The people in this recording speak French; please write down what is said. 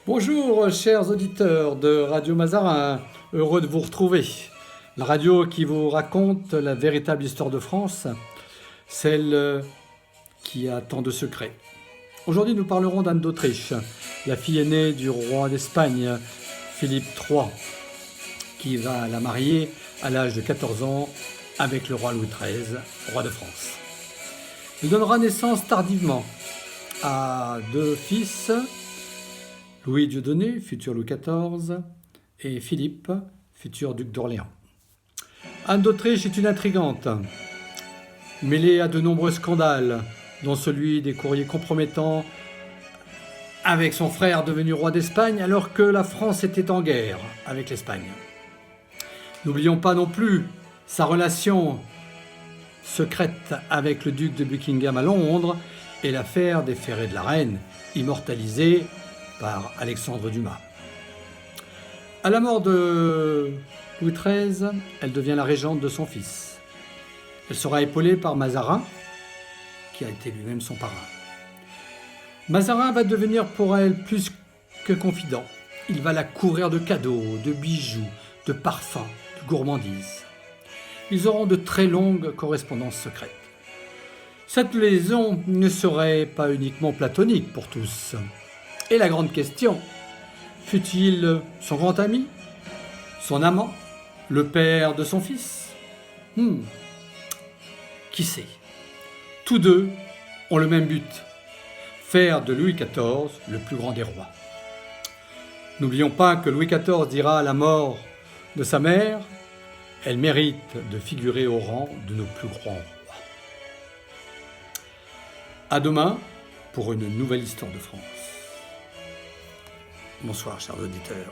Bonjour chers auditeurs de Radio Mazarin, heureux de vous retrouver. La radio qui vous raconte la véritable histoire de France, celle qui a tant de secrets. Aujourd'hui nous parlerons d'Anne d'Autriche, la fille aînée du roi d'Espagne, Philippe III, qui va la marier à l'âge de 14 ans avec le roi Louis XIII, roi de France. Il donnera naissance tardivement à deux fils, Louis Dieudonné, futur Louis XIV, et Philippe, futur duc d'Orléans. Anne d'Autriche est une intrigante, mêlée à de nombreux scandales, dont celui des courriers compromettants avec son frère devenu roi d'Espagne, alors que la France était en guerre avec l'Espagne. N'oublions pas non plus sa relation secrète avec le duc de Buckingham à Londres et l'affaire des ferrets de la reine, immortalisée par Alexandre Dumas. À la mort de Louis XIII, elle devient la régente de son fils. Elle sera épaulée par Mazarin, qui a été lui-même son parrain. Mazarin va devenir pour elle plus que confident. Il va la couvrir de cadeaux, de bijoux, de parfums, de gourmandises. Ils auront de très longues correspondances secrètes. Cette liaison ne serait pas uniquement platonique pour tous. Et la grande question, fut-il son grand ami, son amant, le père de son fils ? Qui sait ? Tous deux ont le même but, faire de Louis XIV le plus grand des rois. N'oublions pas que Louis XIV dira à la mort de sa mère, elle mérite de figurer au rang de nos plus grands rois. À demain pour une nouvelle histoire de France. Bonsoir chers auditeurs.